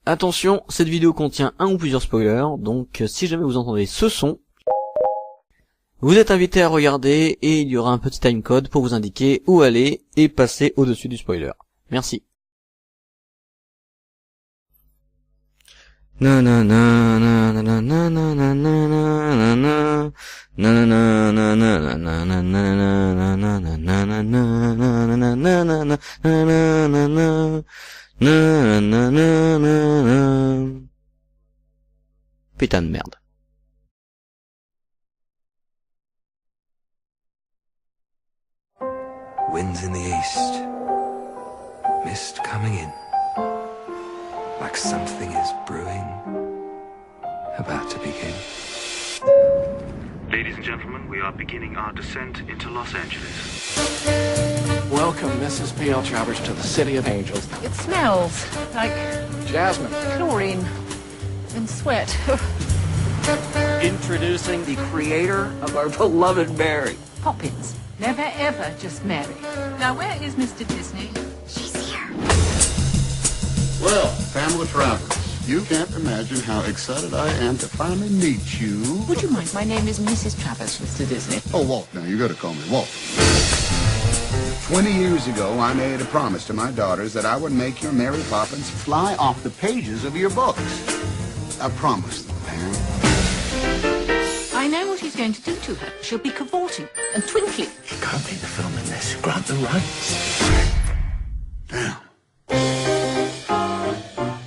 Attention, cette vidéo contient un ou plusieurs spoilers, donc si jamais vous entendez ce son, vous êtes invité à regarder et il y aura un petit timecode pour vous indiquer où aller et passer au-dessus du spoiler. Merci. Putain de merde. Winds in the east, mist coming in, like something is brewing, about to begin. Ladies and gentlemen, we are beginning our descent into Los Angeles. Welcome, Mrs. P.L. Travers, to the City of Angels. It smells like Jasmine. chlorine and sweat. Introducing the creator of our beloved Mary. Poppins. Never ever just Mary. Now, where is Mr. Disney? She's here. Well, Pamela Travers, you can't imagine how excited I am to finally meet you. Would you mind? My name is Mrs. Travers, Mr. Disney. Oh, Walt, now you gotta call me Walt. 20 years ago, I made a promise to my daughters that I would make your Mary Poppins fly off the pages of your books. I promised them, Pam. I know what he's going to do to her. She'll be cavorting and twinkling. You can't make the film in this. Grant the rights. Damn.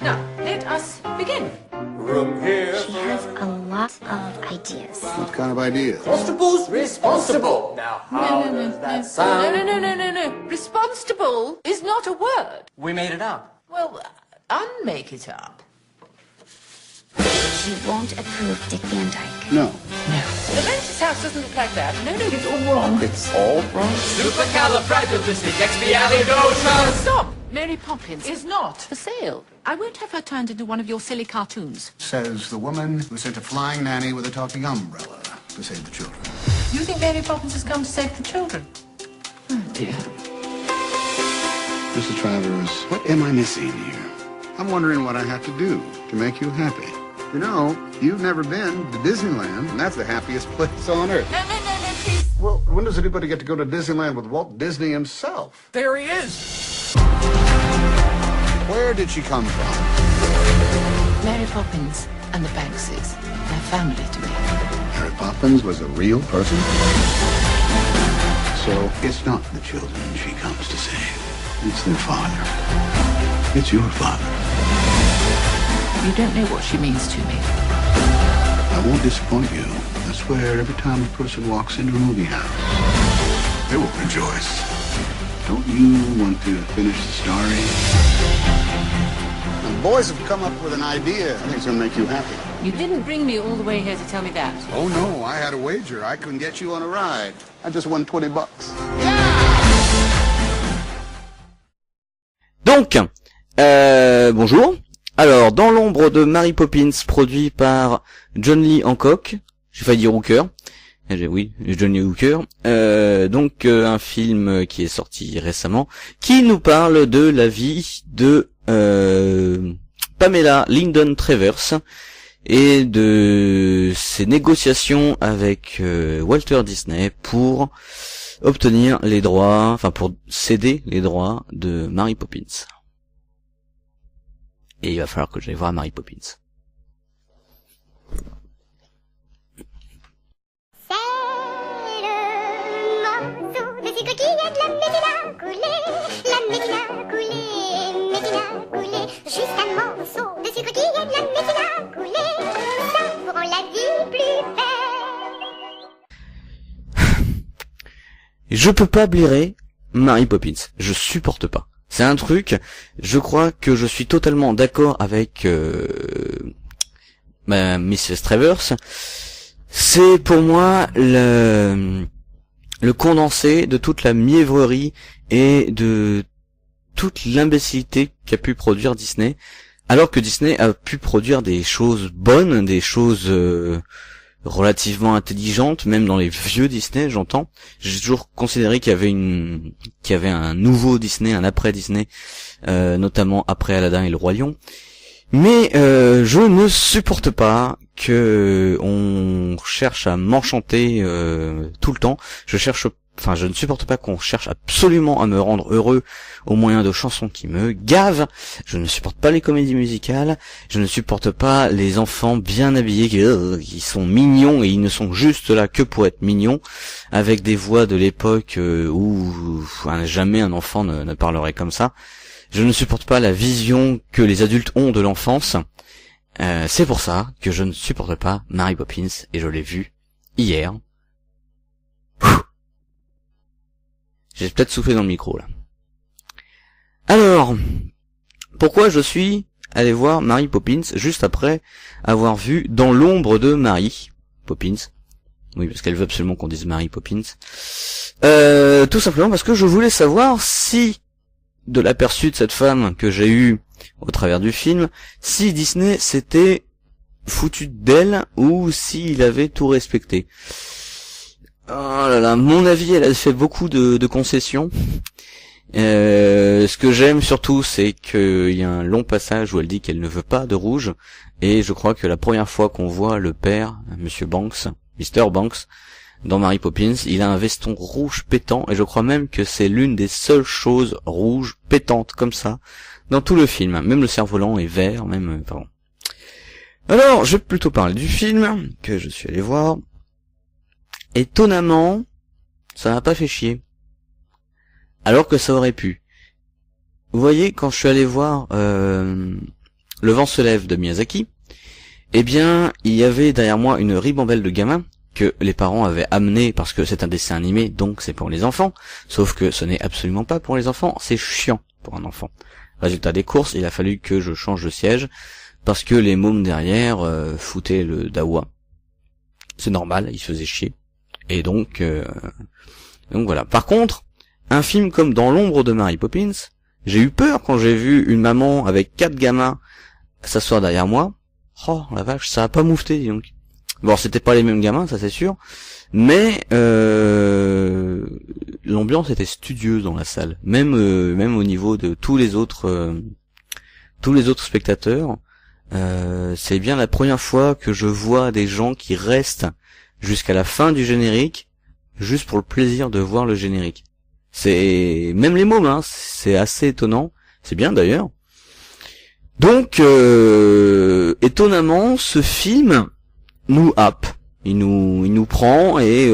Now, let us begin. She has a lot of ideas. What kind of ideas? Constable's responsible. Now, how No. Responsible is not a word. We made it up. Well, unmake it up. She won't approve Dick Van Dyke. No. No. The Mantis house doesn't look like that. No, it's all wrong. It's all wrong. Supercalifragilisticexpialidocious. Stop! Mary Poppins is not for sale. I won't have her turned into one of your silly cartoons. Says the woman who sent a flying nanny with a talking umbrella to save the children. You think Mary Poppins has come to save the children? Oh, dear. Mrs. Travers, what am I missing here? I'm wondering what I have to do to make you happy. You know, you've never been to Disneyland, and that's the happiest place on earth. No, please. Well, when does anybody get to go to Disneyland with Walt Disney himself? There he is. Where did she come from? Mary Poppins and the Bankses. They're family to me. Mary Poppins was a real person? So it's not the children she comes to save. It's their father. It's your father. You don't know what she means to me. I won't disappoint you. I swear, every time a person walks into a movie house, they will rejoice. Don't you want to finish the story? The boys have come up with an idea. I think it's going to make you happy. You didn't bring me all the way here to tell me that. Oh, no, I had a wager. I couldn't get you on a ride. I just won $20. Donc, bonjour. Alors, dans l'ombre de Mary Poppins, produit par John Lee Hancock, j'ai failli dire Hooker, oui, John Lee Hooker, donc un film qui est sorti récemment, qui nous parle de la vie de Pamela Lyndon Travers et de ses négociations avec Walter Disney pour obtenir les droits, enfin pour céder les droits de Mary Poppins. Et il va falloir que j'aille voir Mary Poppins. C'est le morceau de sucre qui aide la médina à couler. La médina a coulé, médina a coulé. Juste un morceau de sucre qui aide la médina à couler. Ça vous rend la vie plus belle. Je peux pas blairer Mary Poppins. Je supporte pas. C'est un truc, je crois que je suis totalement d'accord avec Mrs. Travers. C'est pour moi le condensé de toute la mièvrerie et de toute l'imbécilité qu'a pu produire Disney, alors que Disney a pu produire des choses bonnes, des choses relativement intelligentes, même dans les vieux Disney, j'entends. J'ai toujours considéré qu'il y avait un nouveau Disney, un après Disney, notamment après Aladdin et le Roi Lion. Mais je ne supporte pas que on cherche à m'enchanter tout le temps. Je ne supporte pas qu'on cherche absolument à me rendre heureux au moyen de chansons qui me gavent. Je ne supporte pas les comédies musicales. Je ne supporte pas les enfants bien habillés qui sont mignons et ils ne sont juste là que pour être mignons, avec des voix de l'époque où jamais un enfant ne parlerait comme ça. Je ne supporte pas la vision que les adultes ont de l'enfance. C'est pour ça que je ne supporte pas Mary Poppins et je l'ai vu hier. J'ai peut-être soufflé dans le micro là. Alors, pourquoi je suis allé voir Mary Poppins juste après avoir vu Dans l'ombre de Mary Poppins? Oui, parce qu'elle veut absolument qu'on dise Mary Poppins. Tout simplement parce que je voulais savoir si, de l'aperçu de cette femme que j'ai eu au travers du film, si Disney s'était foutu d'elle ou s'il avait tout respecté. Oh là là, mon avis, elle a fait beaucoup de concessions. Ce que j'aime surtout, c'est qu'il y a un long passage où elle dit qu'elle ne veut pas de rouge, et je crois que la première fois qu'on voit le père, Monsieur Banks, Mr. Banks, dans Mary Poppins, il a un veston rouge pétant, et je crois même que c'est l'une des seules choses rouges pétantes comme ça dans tout le film. Même le cerf-volant est vert, pardon. Alors, je vais plutôt parler du film que je suis allé voir. Étonnamment, ça m'a pas fait chier. Alors que ça aurait pu. Vous voyez, quand je suis allé voir Le vent se lève de Miyazaki, eh bien, il y avait derrière moi une ribambelle de gamins que les parents avaient amené parce que c'est un dessin animé, donc c'est pour les enfants. Sauf que ce n'est absolument pas pour les enfants, c'est chiant pour un enfant. Résultat des courses, il a fallu que je change de siège parce que les mômes derrière foutaient le dawa. C'est normal, ils se faisaient chier. Et donc voilà. Par contre, un film comme Dans l'ombre de Mary Poppins, j'ai eu peur quand j'ai vu une maman avec 4 gamins s'asseoir derrière moi. Oh la vache, ça a pas moufté, dis donc. Bon, c'était pas les mêmes gamins, ça c'est sûr, mais l'ambiance était studieuse dans la salle, même au niveau de tous les autres spectateurs. C'est bien la première fois que je vois des gens qui restent jusqu'à la fin du générique, juste pour le plaisir de voir le générique. C'est même les mômes, hein, c'est assez étonnant. C'est bien d'ailleurs. Donc, étonnamment, ce film nous happe. Il nous prend et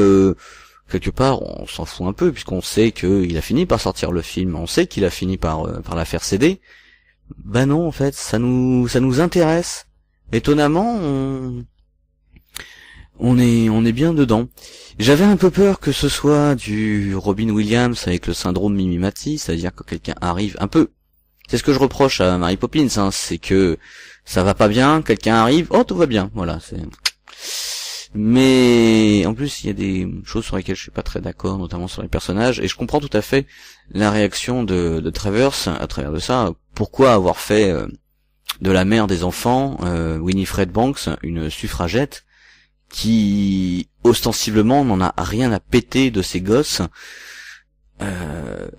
quelque part, on s'en fout un peu puisqu'on sait qu'il a fini par sortir le film. On sait qu'il a fini par la faire céder. Bah non, en fait, ça nous intéresse. Étonnamment, on est bien dedans. J'avais un peu peur que ce soit du Robin Williams avec le syndrome Mimi Mati, c'est-à-dire que quelqu'un arrive un peu. C'est ce que je reproche à Mary Poppins, hein, c'est que ça va pas bien, quelqu'un arrive, oh tout va bien, voilà. Mais en plus il y a des choses sur lesquelles je suis pas très d'accord, notamment sur les personnages, et je comprends tout à fait la réaction de Travers à travers de ça. Pourquoi avoir fait de la mère des enfants Winifred Banks une suffragette qui ostensiblement n'en a rien à péter de ses gosses,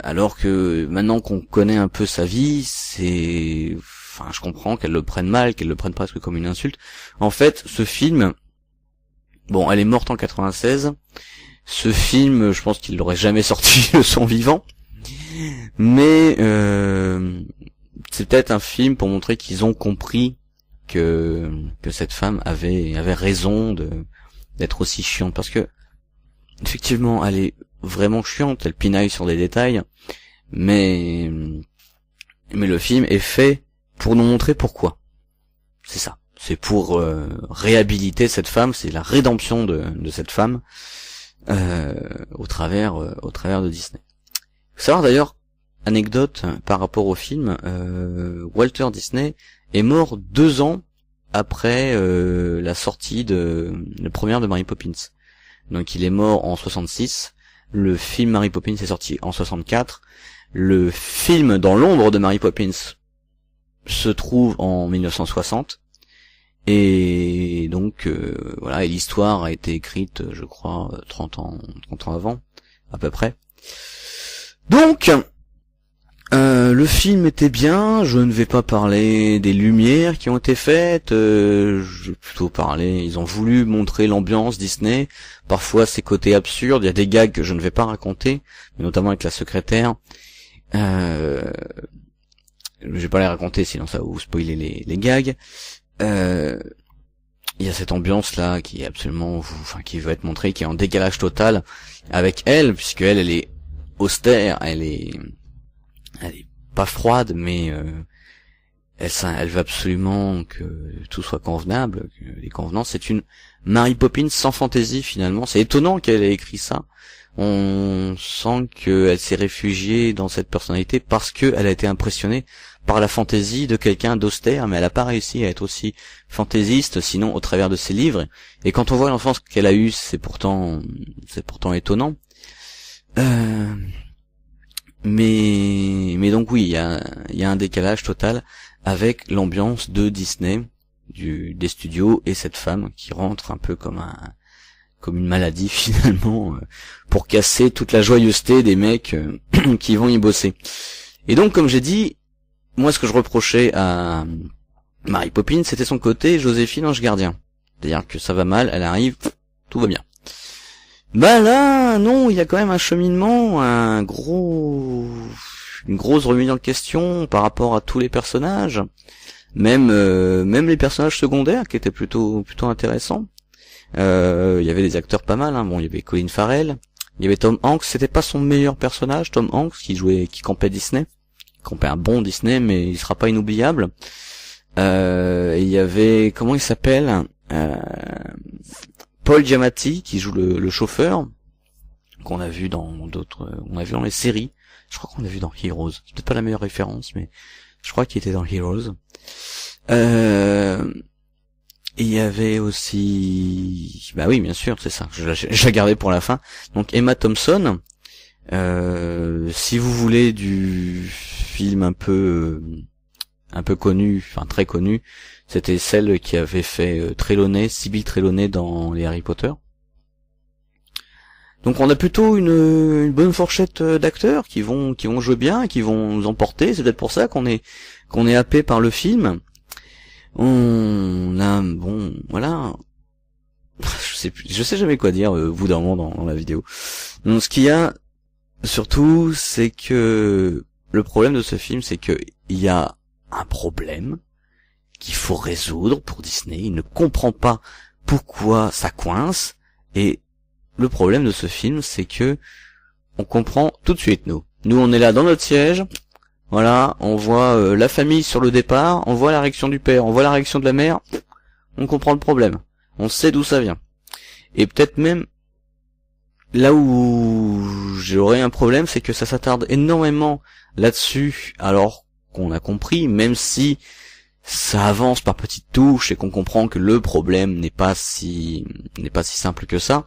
alors que maintenant qu'on connaît un peu sa vie, je comprends qu'elle le prenne mal, qu'elle le prenne presque comme une insulte. En fait, ce film, bon, elle est morte en 96. Ce film, je pense qu'il l'aurait jamais sorti de son vivant. Mais c'est peut-être un film pour montrer qu'ils ont compris que cette femme avait raison d'être aussi chiante, parce que effectivement, elle est vraiment chiante, elle pinaille sur des détails, mais le film est fait pour nous montrer pourquoi. C'est ça. C'est pour réhabiliter cette femme, c'est la rédemption de cette femme au travers de Disney. Faut savoir d'ailleurs, anecdote par rapport au film, Walter Disney est mort 2 ans après la sortie la première de Mary Poppins. Donc il est mort en 66. Le film Mary Poppins est sorti en 64. Le film Dans l'ombre de Mary Poppins se trouve en 1960. Et donc voilà, et l'histoire a été écrite, je crois, 30 ans avant, à peu près. Donc, Le film était bien, je ne vais pas parler des lumières qui ont été faites, je vais plutôt parler, ils ont voulu montrer l'ambiance Disney, parfois ses côtés absurdes, il y a des gags que je ne vais pas raconter, mais notamment avec la secrétaire, je vais pas les raconter sinon ça va vous spoiler les gags, il y a cette ambiance là qui est absolument, qui veut être montrée, qui est en décalage total avec elle, puisque elle est austère, elle est pas froide, mais elle veut absolument que tout soit convenable, que les convenances. C'est une Mary Poppins sans fantaisie finalement. C'est étonnant qu'elle ait écrit ça. On sent qu'elle s'est réfugiée dans cette personnalité parce qu'elle a été impressionnée par la fantaisie de quelqu'un d'austère, mais elle a pas réussi à être aussi fantaisiste, sinon au travers de ses livres. Et quand on voit l'enfance qu'elle a eue, c'est pourtant étonnant. Mais donc oui, il y a un décalage total avec l'ambiance de Disney, des studios, et cette femme qui rentre un peu comme une maladie finalement, pour casser toute la joyeuseté des mecs qui vont y bosser. Et donc comme j'ai dit, moi ce que je reprochais à Mary Poppins, c'était son côté Joséphine Ange Gardien. C'est-à-dire que ça va mal, elle arrive, tout va bien. Bah là, non, il y a quand même un cheminement, une grosse remise en question par rapport à tous les personnages, même les personnages secondaires qui étaient plutôt intéressants. Il y avait des acteurs pas mal, hein. Bon, il y avait Colin Farrell, il y avait Tom Hanks, c'était pas son meilleur personnage, Tom Hanks, qui campait Disney, qui campait un bon Disney, mais il sera pas inoubliable. Il y avait, comment il s'appelle, Paul Giamatti qui joue le chauffeur, qu'on a vu dans les séries. Je crois qu'on l'a vu dans Heroes. C'est peut-être pas la meilleure référence, mais je crois qu'il était dans Heroes. Il y avait aussi, bah oui, bien sûr, c'est ça. Je l'ai gardé pour la fin. Donc Emma Thompson. Si vous voulez du film un peu connu, enfin très connu, c'était celle qui avait fait Sibylle Trelawney dans les Harry Potter. Donc on a plutôt une bonne fourchette d'acteurs qui vont jouer bien, qui vont nous emporter. C'est peut-être pour ça qu'on est happé par le film. On a, bon, voilà. Je sais jamais quoi dire au bout d'un moment dans la vidéo. Donc ce qu'il y a surtout, c'est que le problème de ce film, c'est que il y a un problème qu'il faut résoudre pour Disney. Il ne comprend pas pourquoi ça coince, et le problème de ce film, c'est que on comprend tout de suite, nous on est là dans notre siège, voilà, on voit la famille sur le départ, on voit la réaction du père, on voit la réaction de la mère, on comprend le problème, on sait d'où ça vient. Et peut-être même là où j'aurais un problème, c'est que ça s'attarde énormément là-dessus, alors qu'on a compris, même si ça avance par petites touches et qu'on comprend que le problème n'est pas si simple que ça,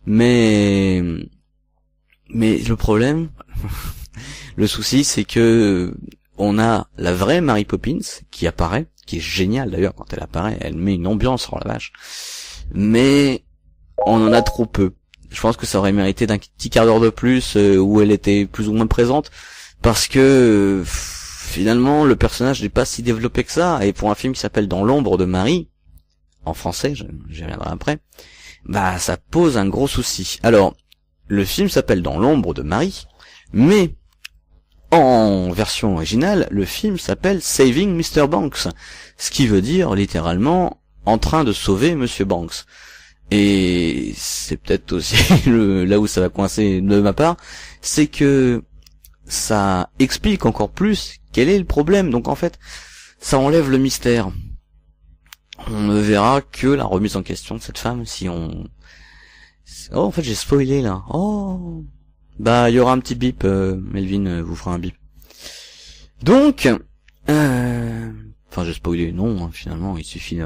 mais le problème, le souci, c'est que on a la vraie Mary Poppins qui apparaît, qui est géniale d'ailleurs quand elle apparaît, elle met une ambiance sur la vache, mais on en a trop peu. Je pense que ça aurait mérité d'un petit quart d'heure de plus où elle était plus ou moins présente, parce que finalement le personnage n'est pas si développé que ça, et pour un film qui s'appelle Dans l'ombre de Marie, en français, j'y reviendrai après, bah ça pose un gros souci. Alors, le film s'appelle Dans l'ombre de Marie, mais en version originale, le film s'appelle Saving Mr. Banks, ce qui veut dire littéralement en train de sauver Monsieur Banks. Et c'est peut-être aussi là où ça va coincer de ma part, c'est que ça explique encore plus quel est le problème. Donc en fait, ça enlève le mystère. On ne verra que la remise en question de cette femme si on... Oh, en fait, j'ai spoilé là. Oh, bah il y aura un petit bip. Melvin vous fera un bip. Donc, enfin, j'ai spoilé. Non, hein, finalement, il suffit.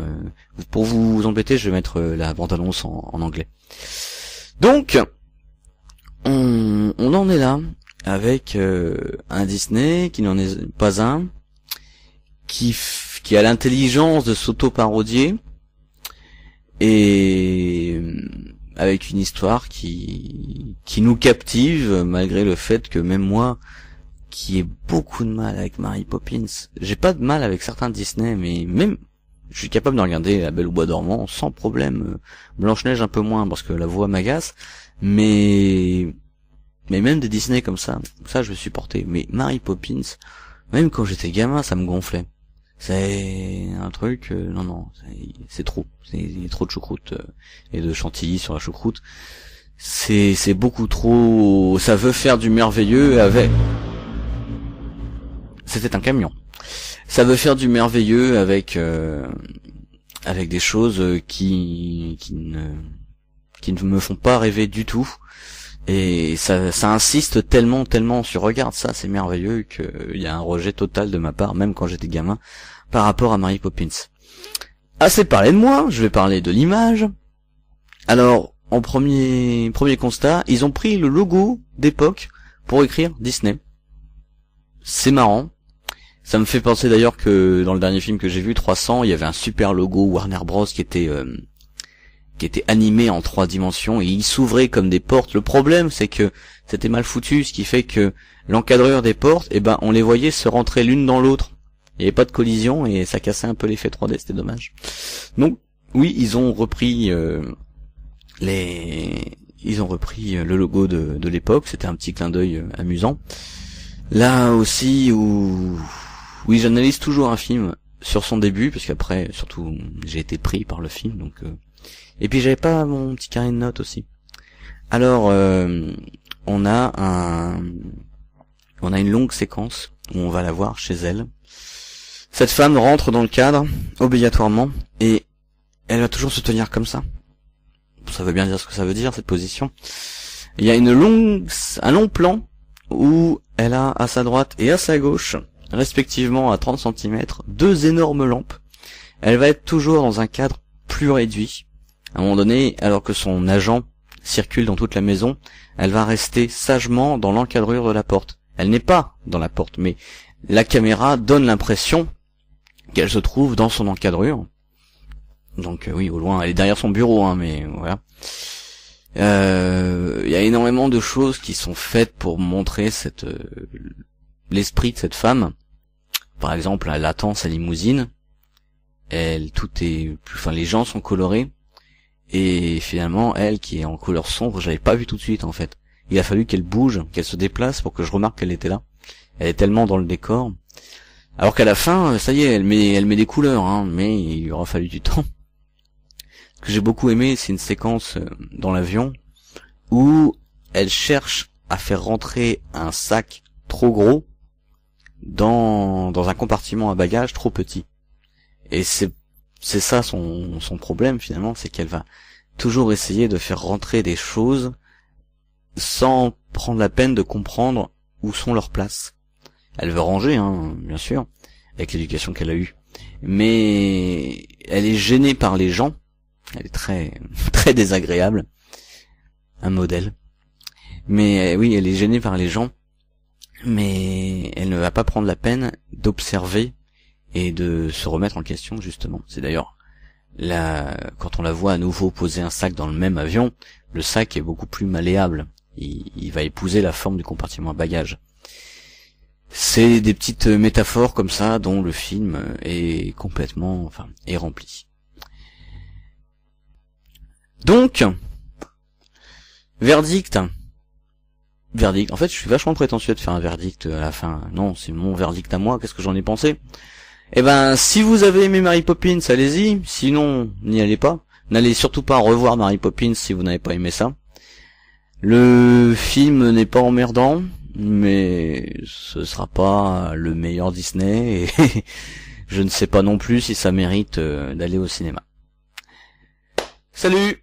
Pour vous embêter, je vais mettre la bande-annonce en anglais. Donc, on en est là avec un Disney qui n'en est pas un, qui a l'intelligence de s'auto-parodier, et avec une histoire qui nous captive, malgré le fait que même moi, qui ai beaucoup de mal avec Mary Poppins. J'ai pas de mal avec certains Disney, mais même je suis capable de regarder La Belle au Bois dormant sans problème. Blanche-Neige un peu moins parce que la voix m'agace, mais même des Disney comme ça je vais supporter. Mais Mary Poppins, même quand j'étais gamin, ça me gonflait. C'est un truc, non, c'est trop. Il y a trop de choucroute et de chantilly sur la choucroute. C'est beaucoup trop. Ça veut faire du merveilleux avec. C'était un camion. Ça veut faire du merveilleux avec des choses qui ne me font pas rêver du tout. Et ça insiste tellement sur regarde ça, c'est merveilleux, qu'il y a un rejet total de ma part, même quand j'étais gamin, par rapport à Mary Poppins. Assez parlé de moi, je vais parler de l'image. Alors, en premier constat, ils ont pris le logo d'époque pour écrire Disney. C'est marrant. Ça me fait penser d'ailleurs que dans le dernier film que j'ai vu, 300, il y avait un super logo Warner Bros qui était animé en 3 dimensions et il s'ouvrait comme des portes. Le problème, c'est que c'était mal foutu, ce qui fait que l'encadrure des portes, on les voyait se rentrer l'une dans l'autre. Il n'y avait pas de collision et ça cassait un peu l'effet 3D, c'était dommage. Donc, oui, ils ont repris le logo de l'époque, c'était un petit clin d'œil amusant. Là aussi oui, j'analyse toujours un film sur son début, parce qu'après, surtout, j'ai été pris par le film, donc et puis j'avais pas mon petit carnet de notes aussi. Alors, on a une longue séquence où on va la voir chez elle. Cette femme rentre dans le cadre, obligatoirement, et elle va toujours se tenir comme ça. Ça veut bien dire ce que ça veut dire, cette position. Il y a un long plan où elle a à sa droite et à sa gauche, respectivement à 30 cm, 2 énormes lampes. Elle va être toujours dans un cadre plus réduit. À un moment donné, alors que son agent circule dans toute la maison, elle va rester sagement dans l'encadrure de la porte. Elle n'est pas dans la porte, mais la caméra donne l'impression qu'elle se trouve dans son encadrure. Donc oui, au loin, elle est derrière son bureau, mais voilà. Il y a énormément de choses qui sont faites pour montrer l'esprit de cette femme. Par exemple, elle attend sa limousine. Les gens sont colorés. Et finalement, elle qui est en couleur sombre, j'avais pas vu tout de suite en fait. Il a fallu qu'elle bouge, qu'elle se déplace pour que je remarque qu'elle était là. Elle est tellement dans le décor. Alors qu'à la fin, ça y est, elle met des couleurs, mais il lui aura fallu du temps. Ce que j'ai beaucoup aimé, c'est une séquence dans l'avion où elle cherche à faire rentrer un sac trop gros dans un compartiment à bagages trop petit. Et c'est ça son problème finalement, c'est qu'elle va toujours essayer de faire rentrer des choses sans prendre la peine de comprendre où sont leurs places. Elle veut ranger, bien sûr, avec l'éducation qu'elle a eue. Mais elle est gênée par les gens. Elle est très, très désagréable. Un modèle. Mais oui, elle est gênée par les gens. Mais elle ne va pas prendre la peine d'observer et de se remettre en question, justement. C'est d'ailleurs quand on la voit à nouveau poser un sac dans le même avion, le sac est beaucoup plus malléable. Il va épouser la forme du compartiment à bagages. C'est des petites métaphores comme ça dont le film est complètement, est rempli. Donc, verdict. En fait, je suis vachement prétentieux de faire un verdict à la fin. Non, c'est mon verdict à moi. Qu'est-ce que j'en ai pensé? Si vous avez aimé Mary Poppins, allez-y. Sinon, n'y allez pas. N'allez surtout pas revoir Mary Poppins si vous n'avez pas aimé ça. Le film n'est pas emmerdant, mais ce sera pas le meilleur Disney et je ne sais pas non plus si ça mérite d'aller au cinéma. Salut!